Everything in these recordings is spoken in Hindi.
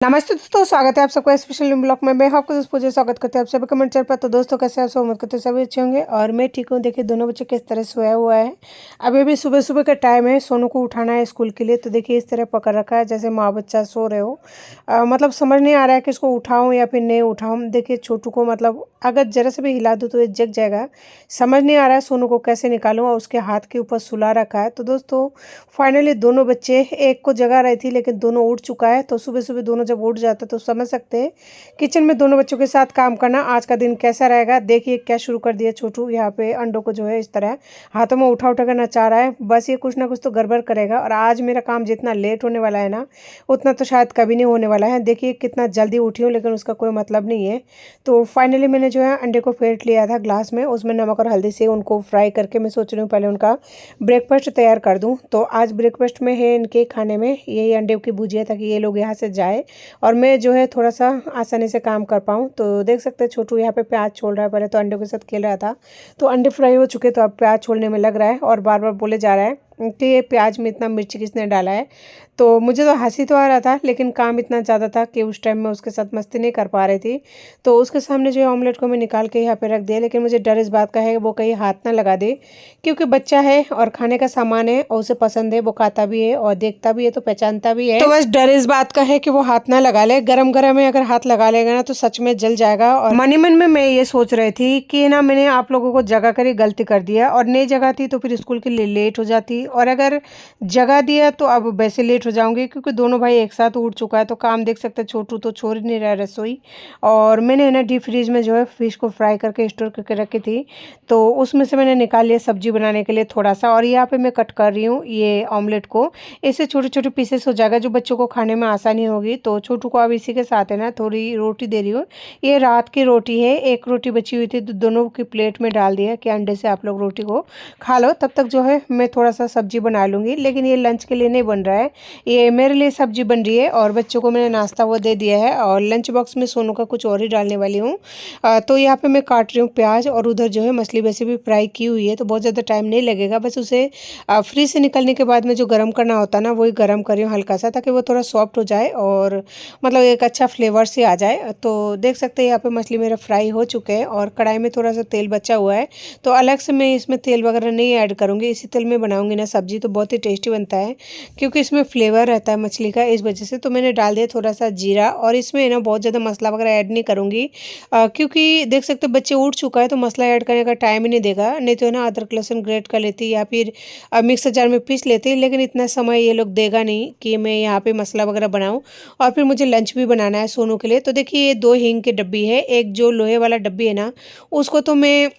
नमस्ते दोस्तों, स्वागत है आप सबका स्पेशल ब्लॉग में। मैं आपको दोस्त पूजा स्वागत करते हैं आप सभी कमेंट चैनल पर। तो दोस्तों कैसे आप सब, उम्मीद करते हैं सभी अच्छे होंगे और मैं ठीक हूँ। देखिए दोनों बच्चे किस तरह सोया हुआ है। अभी भी सुबह सुबह का टाइम है, सोनू को उठाना है स्कूल के लिए। तो देखिए इस तरह पकड़ रखा है जैसे माँ बच्चा सो रहे हो। मतलब समझ नहीं आ रहा है कि इसको उठाऊँ या फिर नहीं उठाऊँ। देखिए छोटू को मतलब अगर जरा से भी हिला दूँ तो ये जग जाएगा। समझ नहीं आ रहा है सोनू को कैसे निकालूँ, और उसके हाथ के ऊपर सुला रखा है। तो दोस्तों फाइनली दोनों बच्चे, एक को जगा रही थी लेकिन दोनों उठ चुका है। तो सुबह सुबह दोनों जब उठ जाते तो समझ सकते हैं किचन में दोनों बच्चों के साथ काम करना आज का दिन कैसा रहेगा। देखिए क्या शुरू कर दिया छोटू, यहाँ पे अंडों को जो है इस तरह हाथों में उठा उठा कर नचा रहा है। बस ये कुछ ना कुछ तो गड़बड़ करेगा, और आज मेरा काम जितना लेट होने वाला है ना, उतना तो शायद कभी नहीं होने वाला है। देखिए कितना जल्दी उठी हूँ लेकिन उसका कोई मतलब नहीं है। तो फाइनली मैंने जो है अंडे को फेंट लिया था ग्लास में, उसमें नमक और हल्दी से उनको फ्राई करके मैं सोच रही हूँ पहले उनका ब्रेकफास्ट तैयार कर दूँ। तो आज ब्रेकफास्ट में है इनके खाने में यही अंडे की भुजिया, ताकि ये लोग यहाँ से जाए और मैं जो है थोड़ा सा आसानी से काम कर पाऊँ। तो देख सकते हैं छोटू यहाँ पे प्याज छोड़ रहा है, पहले तो अंडे के साथ खेल रहा था। तो अंडे फ्राई हो चुके तो अब प्याज छोड़ने में लग रहा है, और बार बार बोले जा रहा है कि ये प्याज में इतना मिर्ची किसने डाला है। तो मुझे तो हंसी तो आ रहा था, लेकिन काम इतना ज़्यादा था कि उस टाइम मैं उसके साथ मस्ती नहीं कर पा रही थी। तो उसके सामने जो है ऑमलेट को मैं निकाल के यहाँ पे रख दिया, लेकिन मुझे डर इस बात का है वो कहीं हाथ ना लगा दे, क्योंकि बच्चा है और खाने का सामान है और उसे पसंद है, वो खाता भी है और देखता भी है तो पहचानता भी है। तो बस डर इस बात का है कि वो हाथ ना लगा ले। गरम गरम में अगर हाथ लगा लेगा ना तो सच में जल जाएगा। और मन ही मन में मैं ये सोच रही थी कि ना मैंने आप लोगों को जगह कर ही गलती कर दिया, और नहीं जगह थी तो फिर स्कूल के लिए लेट हो जाती, और अगर जगह दिया तो अब वैसे लेट हो जाऊंगी, क्योंकि दोनों भाई एक साथ उठ चुका है। तो काम देख सकते हैं छोटू तो छोड़ ही नहीं रहा है रसोई। और मैंने ना डीप फ्रीज में जो है फिश को फ्राई करके स्टोर करके रखी थी, तो उसमें से मैंने निकाल लिया सब्जी बनाने के लिए थोड़ा सा। और यहाँ पे मैं कट कर रही हूँ ये ऑमलेट को, इससे छोटे छोटे पीसेस हो जाएगा जो बच्चों को खाने में आसानी होगी। तो छोटू को अब इसी के साथ है ना थोड़ी रोटी दे रही हूँ। ये रात की रोटी है, एक रोटी बची हुई थी तो दोनों की प्लेट में डाल दिया कि अंडे से आप लोग रोटी को खा लो, तब तक जो है मैं थोड़ा सा सब्जी बना लूँगी। लेकिन ये लंच के लिए नहीं बन रहा है, ये मेरे लिए सब्जी बन रही है, और बच्चों को मैंने नाश्ता वो दे दिया है, और लंच बॉक्स में सोनू का कुछ और ही डालने वाली हूँ। तो यहाँ पे मैं काट रही हूँ प्याज, और उधर जो है मछली वैसे भी फ्राई की हुई है, तो बहुत ज़्यादा टाइम नहीं लगेगा। बस उसे फ्रीज से निकलने के बाद में जो गर्म करना होता है ना, वही गर्म कर रही हूँ हल्का सा, ताकि वो थोड़ा सॉफ्ट हो जाए और मतलब एक अच्छा फ्लेवर से आ जाए। तो देख सकते हैं यहाँ पे मछली मेरा फ्राई हो चुके हैं, और कढ़ाई में थोड़ा सा तेल बचा हुआ है। तो अलग से मैं इसमें तेल वगैरह नहीं ऐड करूँगी, इसी तेल में बनाऊँगी ना सब्जी, तो बहुत ही टेस्टी बनता है, क्योंकि इसमें फ्लेवर रहता है मछली का, इस वजह से। तो मैंने डाल दिया थोड़ा सा जीरा, और इसमें ना बहुत ज़्यादा मसाला वगैरह ऐड नहीं करूँगी, क्योंकि देख सकते बच्चे उठ चुका है तो मसाला ऐड करने का टाइम ही नहीं देगा। नहीं तो है ना अदरक लहसुन ग्रेट कर लेती या फिर मिक्सर जार में पीस लेती, लेकिन इतना समय ये लोग देगा नहीं कि मैं यहाँ पे मसाला वगैरह बनाऊँ। और फिर मुझे लंच भी बनाना है सोनू के लिए। तो देखिए ये 2 हींग की डब्बी है, एक जो लोहे वाला डब्बी है ना, उसको तो मैं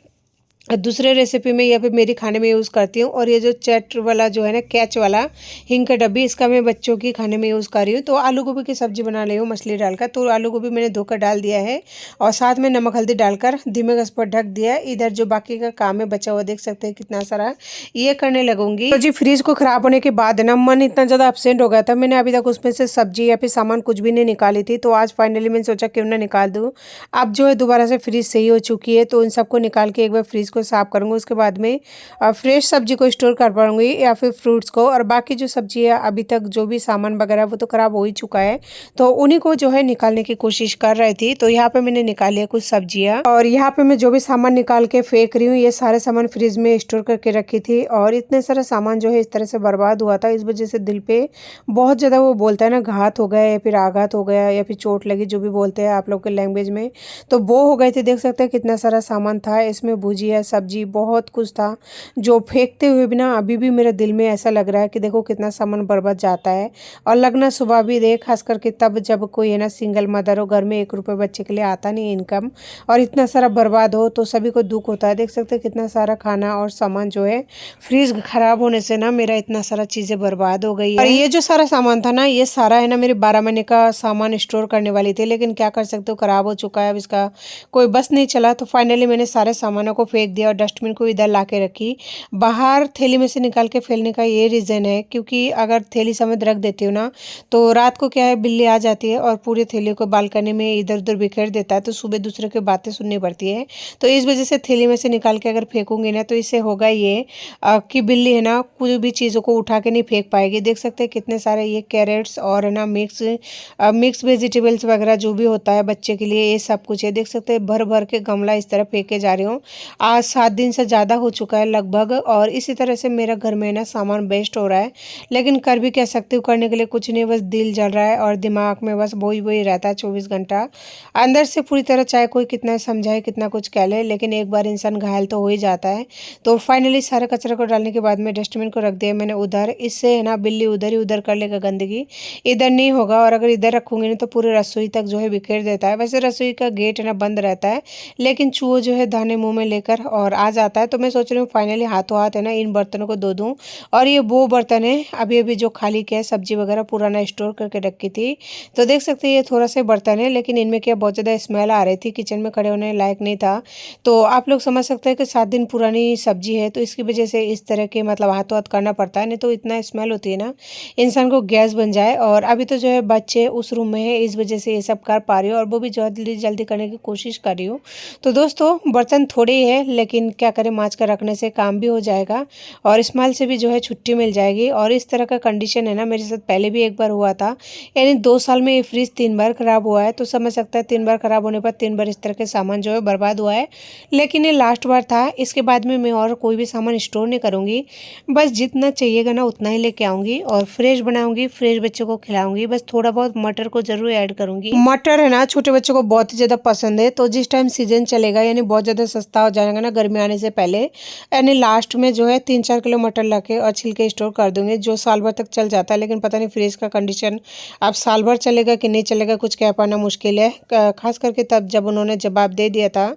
दूसरे रेसिपी में या फिर मेरी खाने में यूज़ करती हूँ, और ये जो चैट वाला जो है ना कैच वाला हिंग का डब्बी, इसका मैं बच्चों की खाने में यूज़ कर रही हूँ। तो आलू गोभी की सब्जी बना रही हूँ मछली डालकर। तो आलू गोभी मैंने धोकर डाल दिया है, और साथ में नमक हल्दी डालकर धीमे गैस पर ढक दिया। इधर जो बाकी का काम है बचा हुआ देख सकते हैं कितना सारा, ये करने लगूंगी। तो जी फ्रिज को खराब होने के बाद ना मन इतना ज़्यादा अपसेंट हो गया था, मैंने अभी तक उसमें से सब्जी या फिर सामान कुछ भी नहीं निकाली थी। तो आज फाइनली मैंने सोचा क्यों ना निकाल दूँ। अब जो है दोबारा से फ्रिज सही हो चुकी है, तो इन सबको निकाल के एक बार फ्रिज को साफ करूँगी। उसके बाद में फ्रेश सब्जी को स्टोर कर पाऊंगी या फिर फ्रूट्स को, और बाकी जो सब्जी है अभी तक जो भी सामान वगैरह वो तो खराब हो ही चुका है, तो उन्हीं को जो है निकालने की कोशिश कर रही थी। तो यहाँ पे मैंने निकाल लिया कुछ सब्जियाँ, और यहाँ पे मैं जो भी सामान निकाल के फेंक रही हूँ, ये सारे सामान फ्रिज में स्टोर करके रखी थी, और इतने सारा सामान जो है इस तरह से बर्बाद हुआ था। इस वजह से दिल पे बहुत ज़्यादा वो बोलता है ना घात हो गया या फिर आघात हो गया या फिर चोट लगी, जो भी बोलते हैं आप लोग के लैंग्वेज में, तो वो हो गए थे। देख सकते हैं कितना सारा सामान था इसमें, भुजिया सब्जी बहुत कुछ था, जो फेंकते हुए भी ना अभी भी मेरे दिल में ऐसा लग रहा है कि देखो कितना सामान बर्बाद जाता है। और लगना सुबह भी दे, खास करके तब जब कोई है ना सिंगल मदर हो, घर में 1 रुपये बच्चे के लिए आता नहीं इनकम, और इतना सारा बर्बाद हो तो सभी को दुख होता है। देख सकते हैं कितना सारा खाना और सामान जो है फ्रिज खराब होने से ना मेरा इतना सारा चीज़ें बर्बाद हो गई है। और ये जो सारा सामान था ना, ये सारा है ना मेरे 12 महीने का सामान स्टोर करने वाली थी, लेकिन क्या कर सकते हो खराब हो चुका है, अब इसका कोई बस नहीं चला। तो फाइनली मैंने सारे सामानों को फेंक दिया और डस्टबिन को इधर ला के रखी। बाहर थैली में से निकाल के फैलने का ये रीज़न है क्योंकि अगर थैली समेत रख देती हूँ ना तो रात को क्या है बिल्ली आ जाती है और पूरी थैली को बालकनी में इधर उधर बिखेर देता है, तो सुबह दूसरे की बातें सुननी पड़ती है। तो इस वजह से थैली में से निकाल के अगर फेंकूंगी ना तो इससे होगा ये कि बिल्ली है ना कोई भी चीज़ों को उठा के नहीं फेंक पाएगी। देख सकते हैं कितने सारे ये कैरेट्स और है ना मिक्स वेजिटेबल्स वगैरह जो भी होता है बच्चे के लिए, ये सब कुछ है। देख सकते हैं भर भर के गमला इस तरह फेंके जा रही हूँ। आज 7 दिन से ज़्यादा हो चुका है लगभग, और इसी तरह से मेरा घर में ना सामान वेस्ट हो रहा है, लेकिन कर भी कह सकती हूँ, करने के लिए कुछ नहीं, बस दिल जल रहा है और दिमाग में बस वही वही रहता है 24 घंटा। अंदर से पूरी तरह चाहे कोई कितना समझाए कितना कुछ कह ले, लेकिन एक बार इंसान घायल तो हो ही जाता है। तो फाइनली सारे कचरा को डालने के बाद में डस्टबिन को रख दिया मैंने उधर। इससे है ना बिल्ली उधर ही उधर कर लेगा गंदगी, इधर नहीं होगा। और अगर इधर रखूंगी ना तो पूरे रसोई तक जो है बिखेर देता है। वैसे रसोई का गेट है ना बंद रहता है, लेकिन चूहो जो है दाने मुंह में लेकर और आ जाता है। तो मैं सोच रही हूँ फाइनली हाथों हाथ है ना इन बर्तनों को धो दूँ। और ये वो बर्तन है अभी अभी जो खाली किया है, सब्जी वगैरह पुराना स्टोर करके रखी थी। तो देख सकते हैं ये थोड़ा सा बर्तन है, लेकिन इनमें क्या बहुत ज़्यादा स्मेल आ रही थी, किचन में खड़े होने लायक नहीं था। तो आप लोग समझ सकते हैं कि 7 दिन पुरानी सब्जी है, तो इसकी वजह से इस तरह के मतलब हाथों हाथ करना पड़ता है, नहीं तो इतना स्मेल होती है ना इंसान को गैस बन जाए। और अभी तो जो है बच्चे उस रूम में है, इस वजह से ये सब कर पा रही हूँ और वो भी जल्दी जल्दी करने की कोशिश कर रही हूँ। तो दोस्तों बर्तन थोड़े ही है, लेकिन क्या करें, माँज कर रखने से काम भी हो जाएगा और स्मेल से भी जो है छुट्टी मिल जाएगी। और इस तरह का कंडीशन है ना मेरे साथ पहले भी एक बार हुआ था, यानी 2 साल में ये फ्रिज 3 बार खराब हुआ है। तो समझ सकता है 3 बार खराब होने पर 3 बार इस तरह के सामान जो है बर्बाद हुआ है, लेकिन ये लास्ट बार था। इसके बाद में मैं और कोई भी सामान स्टोर नहीं करूँगी, बस जितना चाहिएगा ना उतना ही लेके आऊँगी और फ्रेश बनाऊँगी, फ्रेश बच्चों को खिलाऊँगी। बस थोड़ा बहुत मटर को जरूर ऐड करूँगी। मटर है ना छोटे बच्चों को बहुत ही ज़्यादा पसंद है। तो जिस टाइम सीजन चलेगा यानी बहुत ज़्यादा सस्ता हो जाएगा ना गर्मी आने से पहले, यानी लास्ट में जो है 3-4 किलो मटर ला के और छिलके स्टोर कर दूँगी, जो साल भर तक चल जाता है। लेकिन पता नहीं फ्रिज का कंडीशन अब साल भर चलेगा कि नहीं चलेगा, कुछ कह पाना मुश्किल है। खास करके तब जब उन्होंने जवाब दे दिया था।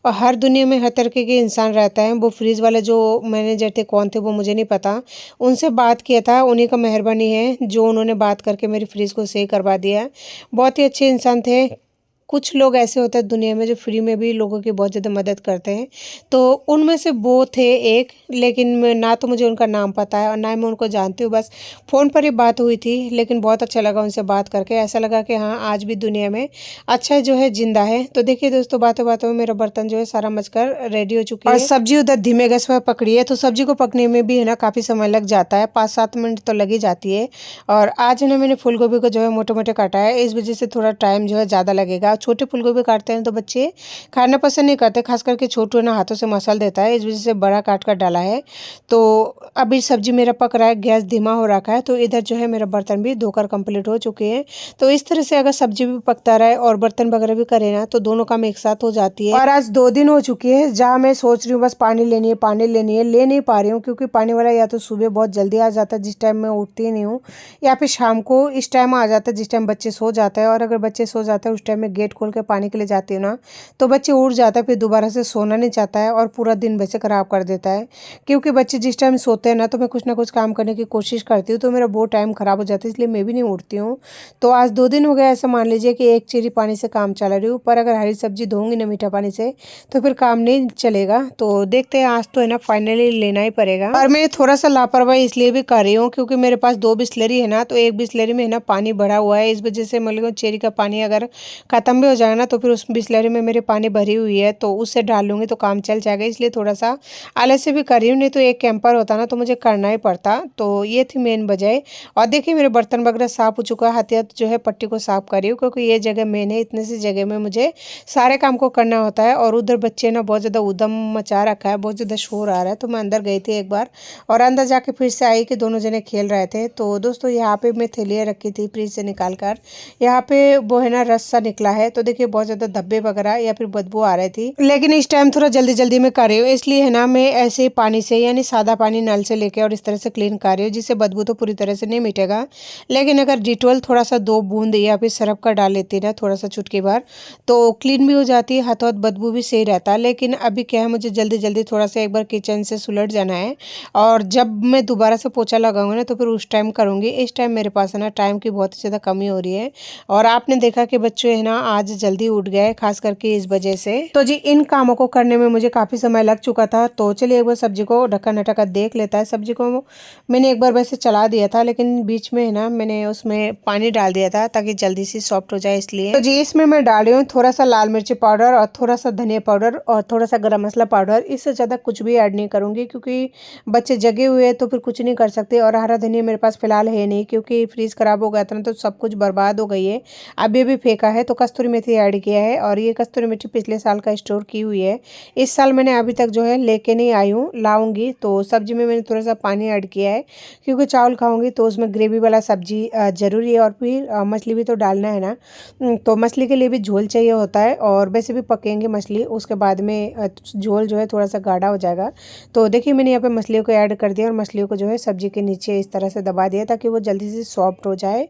और हर दुनिया में हर तरीके के इंसान रहता है, वो फ्रिज वाले जो मैनेजर थे कौन थे वो मुझे नहीं पता, उनसे बात किया था, उन्हीं का मेहरबानी है जो उन्होंने बात करके मेरी फ्रिज को सही करवा दिया। बहुत ही अच्छे इंसान थे। कुछ लोग ऐसे होते हैं दुनिया में जो फ्री में भी लोगों की बहुत ज़्यादा मदद करते हैं, तो उनमें से वो थे एक। लेकिन ना तो मुझे उनका नाम पता है और ना मैं उनको जानती हूँ, बस फ़ोन पर ही बात हुई थी। लेकिन बहुत अच्छा लगा उनसे बात करके, ऐसा लगा कि हाँ आज भी दुनिया में अच्छा जो है जिंदा है। तो देखिए दोस्तों बातों बातों में मेरा बर्तन जो है सारा मचकर रेडी हो चुकी है और सब्जी उधर धीमे गैस पर पकड़ी है। तो सब्जी को पकने में भी है ना काफ़ी समय लग जाता है, 5-7 मिनट तो लग ही जाती है। और आज है ना मैंने फूल गोभी को जो है मोटे मोटे काटा है, इस वजह से थोड़ा टाइम जो है ज़्यादा लगेगा। छोटे फूल गोभी काटते हैं तो बच्चे खाना पसंद नहीं करते, खास करके छोटू ना हाथों से मसल देता है, इस वजह से बड़ा काट कर डाला है। तो अभी सब्जी मेरा पक रहा है, गैस धीमा हो रखा है। तो इधर जो है मेरा बर्तन भी धोकर कंप्लीट हो चुके हैं। तो इस तरह से अगर सब्जी भी पकता रहे और बर्तन वगैरह भी करे ना तो दोनों काम एक साथ हो जाती है। और आज 2 दिन हो चुके हैं जहाँ मैं सोच रही हूँ बस पानी लेनी है पानी लेनी है, ले नहीं पा रही हूँ क्योंकि पानी वाला या तो सुबह बहुत जल्दी आ जाता है जिस टाइम मैं उठती नहीं हूँ, या फिर शाम को इस टाइम आ जाता है जिस टाइम बच्चे सो जाते हैं। और अगर बच्चे सो जाते हैं उस टाइम में गेट खोल के पानी के लिए जाती हूँ ना तो बच्चे उठ जाता है, फिर दोबारा से सोना नहीं चाहता है और पूरा दिन वैसे खराब कर देता है। क्योंकि बच्चे जिस टाइम सोते हैं ना तो मैं कुछ ना कुछ काम करने की कोशिश करती हूँ, तो मेरा वो टाइम खराब हो जाता है, इसलिए मैं भी नहीं उठती हूँ। तो आज 2 दिन हो गए ऐसा मान लीजिए कि एक चीरी पानी से काम चला रही हूँ, पर अगर हरी सब्जी धोऊंगी ना मीठा पानी से तो फिर काम नहीं चलेगा। तो देखते हैं आज तो है ना फाइनली लेना ही पड़ेगा। और मैं थोड़ा सा लापरवाही इसलिए भी कर रही हूँ क्योंकि मेरे पास 2 बिस्लरी है ना, तो एक बिस्लरी में है ना पानी भरा हुआ है, इस वजह से मतलब चेरी का पानी अगर खत्म भी हो जाएगा ना तो फिर उस बिस्लरी में मेरे पानी भरी हुई है, तो उससे डाल लूँगी तो काम चल जाएगा। इसलिए थोड़ा सा आलस से भी कर रही हूँ, नहीं तो एक कैंपर होता ना तो मुझे करना ही पड़ता। तो ये थी मेन वजह। और देखिए मेरे बर्तन वगैरह साफ हो चुका है, हाथ जो है पट्टी को साफ कर रही हूँ क्योंकि ये जगह मेन है, इतने सी जगह में मुझे सारे काम को करना होता है। और उधर बच्चे ना बहुत ज़्यादा उदम मचा रखा है, बहुत ज़्यादा शोर आ रहा है। तो मैं अंदर गई थी एक बार और अंदर जाके फिर से आई कि दोनों जने खेल रहे थे। तो दोस्तों यहाँ पे मैं थैलियाँ रखी थी फ्रिज से निकाल कर, यहाँ पे वो है ना रस सा निकला है। तो देखिए बहुत ज़्यादा धब्बे वगैरह या फिर बदबू आ रही थी, लेकिन इस टाइम थोड़ा जल्दी जल्दी में कर रही हूँ, इसलिए है ना मैं ऐसे पानी से यानी सादा पानी नल से लेके और इस तरह से क्लीन कर रही हूँ, जिससे बदबू तो पूरी तरह से नहीं मिटेगा। लेकिन अगर डिटॉल थोड़ा सा 2 बूंद या फिर सरफ का डाल लेती है ना थोड़ा सा चुटकी भर, तो क्लीन भी हो जाती है, हाथों हाथ बदबू भी सही रहता है। लेकिन अभी क्या है मुझे जल्दी जल्दी थोड़ा सा एक बार किचन से सुलट जाना है, और जब मैं दोबारा से पोछा लगाऊंगा ना तो फिर उस टाइम करूँगी। इस टाइम मेरे पास है ना टाइम की बहुत ज़्यादा कमी हो रही है। और आपने देखा कि बच्चे है ना आज जल्दी उठ गए, खास करके इस वजह से। तो जी इन कामों को करने में मुझे काफ़ी समय लग चुका था। तो चलिए एक बार सब्जी को ढक्कन हटा देख लेता है। सब्जी को मैंने एक बार वैसे चला दिया था, लेकिन बीच में है ना मैंने उसमें पानी डाल दिया था ताकि जल्दी से सॉफ्ट हो जाए, इसलिए। तो जी इसमें मैं डाल रही हूँ थोड़ा सा लाल मिर्ची पाउडर और थोड़ा सा धनिया पाउडर और थोड़ा सा गरम मसाला पाउडर। इससे ज़्यादा कुछ भी ऐड नहीं करूँगी क्योंकि बच्चे जगे हुए हैं तो फिर कुछ नहीं कर सकते। और हरा धनिया मेरे पास फिलहाल है नहीं क्योंकि फ्रीज खराब हो गया था ना, तो सब कुछ बर्बाद हो गई है। अभी भी फेंका है। तो कस्तूरी मेथी ऐड किया है और ये कस्तूरी मेथी पिछले साल का स्टोर की हुई है। इस साल मैंने अभी तक जो है लेके नहीं आई हूँ, लाऊंगी। तो सब्जी में मैंने थोड़ा सा पानी ऐड किया है क्योंकि चावल खाऊंगी तो उसमें ग्रेवी वाला सब्जी ज़रूरी है। और फिर मछली भी तो डालना है ना, तो मछली के लिए भी झोल चाहिए होता है। और वैसे भी पकेंगे मछली, उसके बाद में झोल जो है थोड़ा सा गाढ़ा हो जाएगा। तो देखिए मैंने यहाँ पे मछलियों को ऐड कर दिया और मछलियों को जो है सब्जी के नीचे इस तरह से दबा दिया ताकि वो जल्दी से सॉफ्ट हो जाए।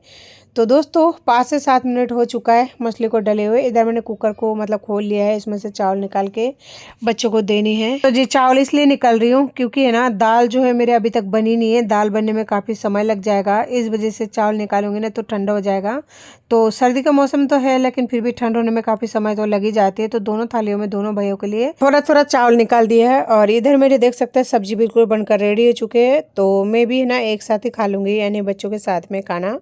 तो दोस्तों 5 से 7 मिनट हो चुका है मछली को डले हुए। इधर मैंने कुकर को मतलब खोल लिया है, इसमें से चावल निकाल के बच्चों को देनी है। तो जी चावल इसलिए निकाल रही हूँ क्योंकि है ना दाल जो है मेरे अभी तक बनी नहीं है, दाल बनने में काफ़ी समय लग जाएगा। इस वजह से चावल निकालूंगी ना तो ठंडा हो जाएगा। तो सर्दी का मौसम तो है लेकिन फिर भी ठंड होने में काफ़ी समय तो लग ही जाती है। तो दोनों थालियों में दोनों भाइयों के लिए थोड़ा थोड़ा चावल निकाल दिया है। और इधर मेरे देख सकते हैं सब्जी बिल्कुल बनकर रेडी हो चुके हैं। तो मैं भी है ना एक साथ ही खा लूँगी, यानी बच्चों के साथ में खाना।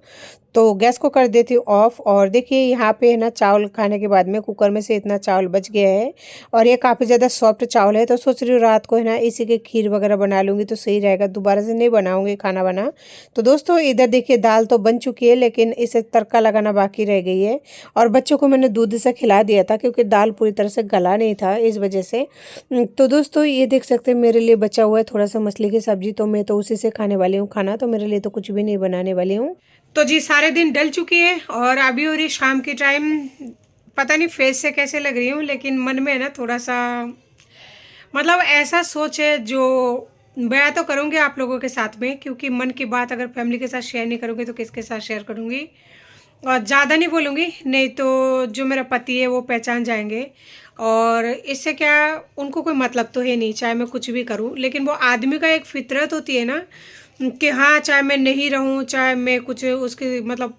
तो गैस को कर देती हूँ ऑफ। और देखिए यहाँ पे है ना चावल खाने के बाद में कुकर में से इतना चावल बच गया है और ये काफ़ी ज़्यादा सॉफ्ट चावल है। तो सोच रही हूँ रात को है ना इसी के खीर वगैरह बना लूँगी तो सही रहेगा, दोबारा से नहीं बनाऊँगी खाना बना। तो दोस्तों इधर देखिए दाल तो बन चुकी है लेकिन इसे तड़का लगाना बाकी रह गई है। और बच्चों को मैंने दूध से खिला दिया था क्योंकि दाल पूरी तरह से गला नहीं था, इस वजह से। तो दोस्तों ये देख सकते हैं मेरे लिए बचा हुआ है थोड़ा सा मछली की सब्जी, तो मैं तो उसी से खाने वाली हूँ खाना। तो मेरे लिए तो कुछ भी नहीं बनाने वाली हूँ। तो जी सारे दिन डल चुकी है और अभी हो रही शाम की टाइम। पता नहीं फेस से कैसे लग रही हूँ, लेकिन मन में है ना थोड़ा सा मतलब ऐसा सोच है जो मैं तो करूँगी आप लोगों के साथ में, क्योंकि मन की बात अगर फैमिली के साथ शेयर नहीं करूँगी तो किसके साथ शेयर करूँगी। और ज़्यादा नहीं बोलूँगी, नहीं तो जो मेरा पति है वो पहचान जाएंगे और इससे क्या उनको कोई मतलब तो है नहीं, चाहे मैं कुछ भी करूँ। लेकिन वो आदमी का एक फितरत होती है ना कि हाँ चाहे मैं नहीं रहूँ, चाहे मैं कुछ उसके मतलब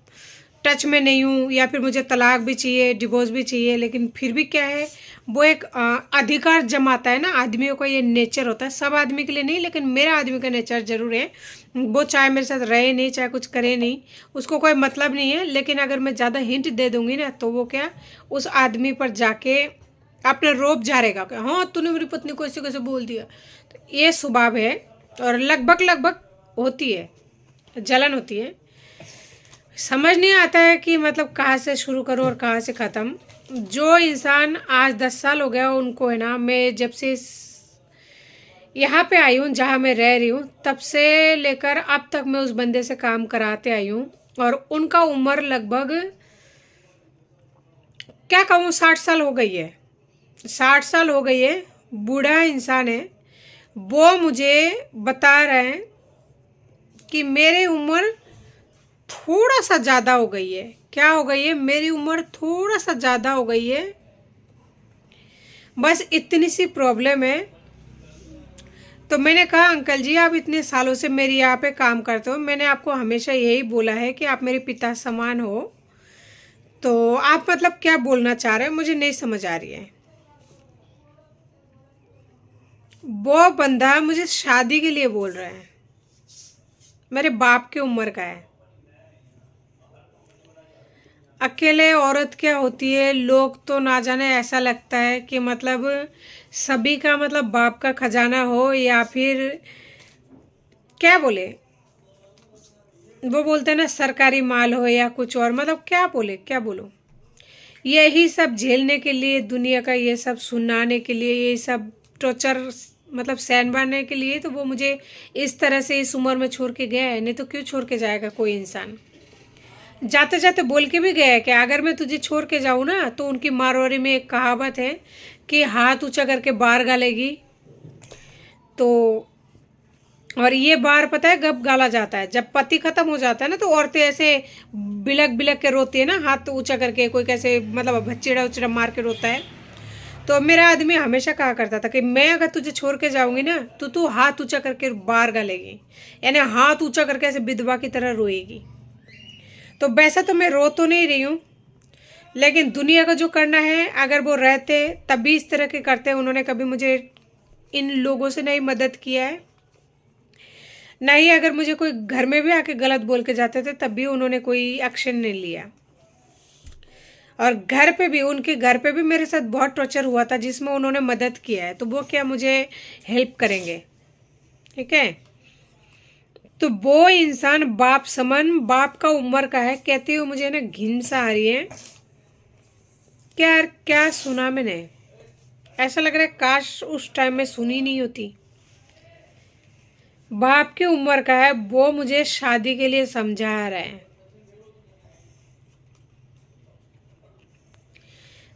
टच में नहीं हूँ या फिर मुझे तलाक भी चाहिए, डिवोर्स भी चाहिए, लेकिन फिर भी क्या है वो एक अधिकार जमाता है ना। आदमियों का ये नेचर होता है, सब आदमी के लिए नहीं लेकिन मेरा आदमी का नेचर ज़रूर है। वो चाहे मेरे साथ रहे नहीं, चाहे कुछ करे नहीं, उसको कोई मतलब नहीं है। लेकिन अगर मैं ज़्यादा हिंट दे दूँगी ना तो वो क्या उस आदमी पर जाके अपने रोब झाड़ेगा कि हाँ तूने मेरी पत्नी को ऐसे कैसे बोल दिया। तो ये स्वभाव है और लगभग होती है, जलन होती है। समझ नहीं आता है कि मतलब कहाँ से शुरू करूँ और कहाँ से ख़त्म। जो इंसान आज 10 साल हो गया उनको है ना, मैं जब से यहाँ पे आई हूँ जहाँ मैं रह रही हूँ तब से लेकर अब तक मैं उस बंदे से काम कराते आई हूँ। और उनका उम्र लगभग क्या कहूँ 60 साल हो गई है, 60 साल हो गई है, बूढ़ा इंसान है। वो मुझे बता रहे हैं कि मेरी उम्र थोड़ा सा ज़्यादा हो गई है। क्या हो गई है? मेरी उम्र थोड़ा सा ज़्यादा हो गई है, बस इतनी सी प्रॉब्लम है। तो मैंने कहा अंकल जी आप इतने सालों से मेरी यहाँ पे काम करते हो, मैंने आपको हमेशा यही बोला है कि आप मेरे पिता समान हो, तो आप मतलब क्या बोलना चाह रहे हैं मुझे नहीं समझ आ रही है। वो बंदा मुझे शादी के लिए बोल रहा है, मेरे बाप की उम्र का है। अकेले औरत क्या होती है, लोग तो ना जाने ऐसा लगता है कि मतलब सभी का मतलब बाप का खजाना हो या फिर क्या बोले, वो बोलते हैं ना सरकारी माल हो या कुछ और, मतलब क्या बोले क्या बोलो। यही सब झेलने के लिए, दुनिया का ये सब सुनाने के लिए, ये सब टॉर्चर मतलब सहन करने के लिए तो वो मुझे इस तरह से इस उम्र में छोड़ के गया है। नहीं तो क्यों छोड़ के जाएगा कोई इंसान। जाते जाते बोल के भी गया है कि अगर मैं तुझे छोड़ के जाऊँ ना तो उनकी मारवाड़ी में एक कहावत है कि हाथ ऊंचा करके बार गालेगी। तो और ये बार पता है कब गाला जाता है? जब पति खत्म हो जाता है ना तो औरतें ऐसे बिलक बिलक के रोती है ना, हाथ ऊंचा करके, कोई कैसे मतलब भच्चीड़ा उचड़ा मार के रोता है। तो मेरा आदमी हमेशा कहा करता था कि मैं अगर तुझे छोड़ के जाऊंगी ना तो तू हाथ ऊंचा करके बार गालेगी, यानी हाथ ऊंचा करके ऐसे विधवा की तरह रोएगी। तो वैसा तो मैं रो तो नहीं रही हूँ, लेकिन दुनिया का जो करना है, अगर वो रहते तब भी इस तरह के करते। उन्होंने कभी मुझे इन लोगों से नहीं मदद किया है, ना ही अगर मुझे कोई घर में भी आके गलत बोल के जाते थे तब भी उन्होंने कोई एक्शन नहीं लिया। और घर पे भी, उनके घर पे भी मेरे साथ बहुत टॉर्चर हुआ था जिसमें उन्होंने मदद किया है, तो वो क्या मुझे हेल्प करेंगे? ठीक है, तो वो इंसान बाप समन, बाप का उम्र का है, कहते हुए मुझे ना घिन सा आ रही है। क्या क्या सुना मैंने, ऐसा लग रहा है काश उस टाइम में सुनी नहीं होती। बाप की उम्र का है, वो मुझे शादी के लिए समझा रहा है।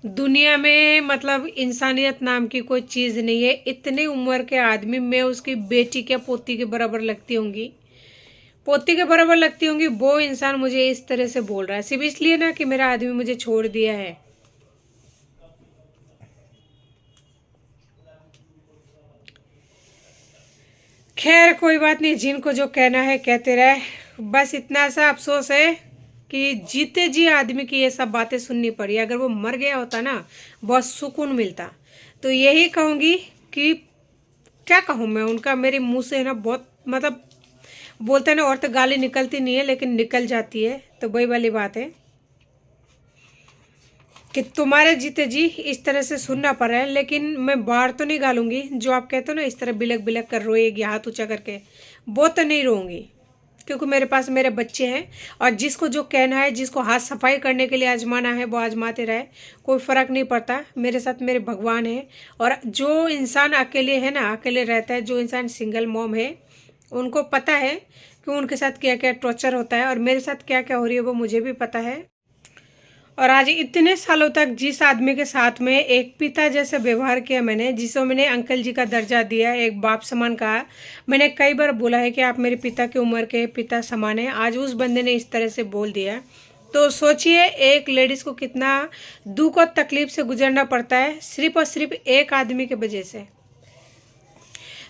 दुनिया में मतलब इंसानियत नाम की कोई चीज़ नहीं है। इतने उम्र के आदमी, मैं उसकी बेटी क्या पोती के बराबर लगती होंगी, पोती के बराबर लगती होंगी, वो इंसान मुझे इस तरह से बोल रहा है सिर्फ इसलिए ना कि मेरा आदमी मुझे छोड़ दिया है। खैर कोई बात नहीं, जिनको जो कहना है कहते रहे। बस इतना सा अफसोस है कि जीते जी आदमी की ये सब बातें सुननी पड़ी। अगर वो मर गया होता ना, बहुत सुकून मिलता। तो यही कहूँगी कि क्या कहूँ मैं, उनका मेरे मुंह से ना बहुत मतलब बोलते हैं ना, और तो गाली निकलती नहीं है लेकिन निकल जाती है। तो वही वाली बात है कि तुम्हारे जीते जी इस तरह से सुनना पड़ रहा है। लेकिन मैं बाहर तो नहीं गालूंगी, जो आप कहते हो ना इस तरह बिलक बिलक कर रोएगी हाथ ऊंचा करके, वो तो नहीं रोऊंगी, क्योंकि मेरे पास मेरे बच्चे हैं। और जिसको जो कहना है, जिसको हाथ सफाई करने के लिए आजमाना है, वो आजमाते रहे, कोई फ़र्क नहीं पड़ता। मेरे साथ मेरे भगवान है। और जो इंसान अकेले है ना, अकेले रहता है, जो इंसान सिंगल मॉम है, उनको पता है कि उनके साथ क्या क्या टॉर्चर होता है और मेरे साथ क्या क्या हो रही है, वो मुझे भी पता है। और आज इतने सालों तक जिस आदमी के साथ में एक पिता जैसा व्यवहार किया मैंने, जिसको मैंने अंकल जी का दर्जा दिया, एक बाप समान कहा, मैंने कई बार बोला है कि आप मेरे पिता की उम्र के पिता समान हैं, आज उस बंदे ने इस तरह से बोल दिया। तो सोचिए एक लेडीज़ को कितना दुख और तकलीफ से गुजरना पड़ता है, सिर्फ और सिर्फ एक आदमी की वजह से।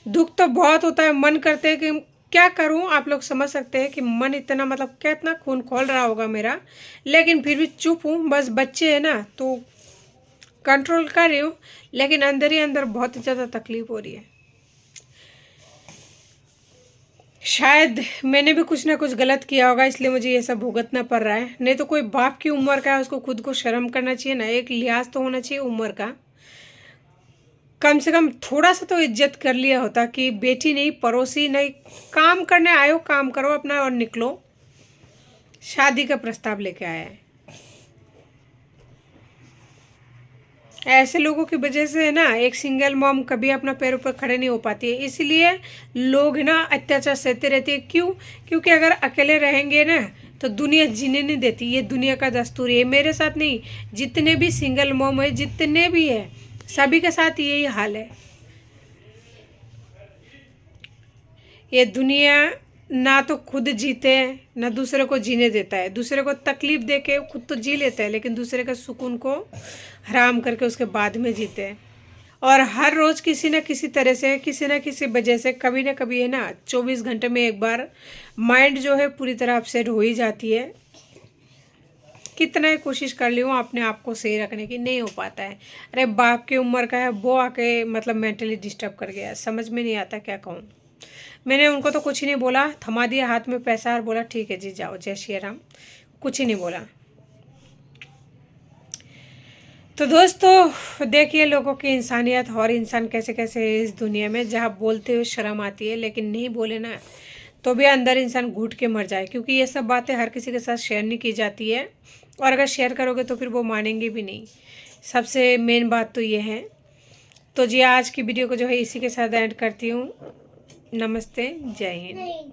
दुख तो बहुत होता है, मन करते हैं कि क्या करूं, आप लोग समझ सकते हैं कि मन इतना मतलब क्या इतना खून खोल रहा होगा मेरा, लेकिन फिर भी चुप हूँ। बस बच्चे हैं ना तो कंट्रोल कर रही हूँ, लेकिन अंदर ही अंदर बहुत ज़्यादा तकलीफ हो रही है। शायद मैंने भी कुछ ना कुछ गलत किया होगा, इसलिए मुझे ये सब भुगतना पड़ रहा है। नहीं तो कोई बाप की उम्र का है, उसको खुद को शर्म करना चाहिए ना, एक लिहाज तो होना चाहिए उम्र का। कम से कम थोड़ा सा तो इज्जत कर लिया होता कि बेटी नहीं, पड़ोसी नहीं, काम करने आयो, काम करो अपना और निकलो। शादी का प्रस्ताव लेके आया है। ऐसे लोगों की वजह से है ना, एक सिंगल मॉम कभी अपना पैरों पर खड़े नहीं हो पाती है। इसलिए लोग ना अत्याचार सहते रहते हैं। क्यों? क्योंकि अगर अकेले रहेंगे ना तो दुनिया जीने नहीं देती। ये दुनिया का दस्तूर है, मेरे साथ नहीं, जितने भी सिंगल मॉम है, जितने भी है, सभी के साथ यही हाल है। ये दुनिया ना तो खुद जीते ना दूसरे को जीने देता है। दूसरे को तकलीफ दे के खुद तो जी लेता है, लेकिन दूसरे का सुकून को हराम करके उसके बाद में जीते हैं। और हर रोज़ किसी न किसी तरह से, किसी न किसी वजह से, कभी ना कभी है ना, 24 घंटे में एक बार माइंड जो है पूरी तरह अपसेट हो ही जाती है। कितना ही कोशिश कर ली हूँ अपने आप को सही रखने की, नहीं हो पाता है। अरे बाप की उम्र का है, वो आके मतलब मेंटली डिस्टर्ब कर गया, समझ में नहीं आता क्या कहूँ। मैंने उनको तो कुछ ही नहीं बोला, थमा दिया हाथ में पैसा और बोला ठीक है जी जाओ, जय श्री राम, कुछ ही नहीं बोला। तो दोस्तों देखिए लोगों की इंसानियत और इंसान कैसे कैसे है इस दुनिया में, जहाँ बोलते हुए शर्म आती है, लेकिन नहीं बोले ना तो भी अंदर इंसान घुट के मर जाए। क्योंकि ये सब बातें हर किसी के साथ शेयर नहीं की जाती है, और अगर शेयर करोगे तो फिर वो मानेंगे भी नहीं। सबसे मेन बात तो ये है। तो जी आज की वीडियो को जो है इसी के साथ एंड करती हूँ। नमस्ते, जय हिंद।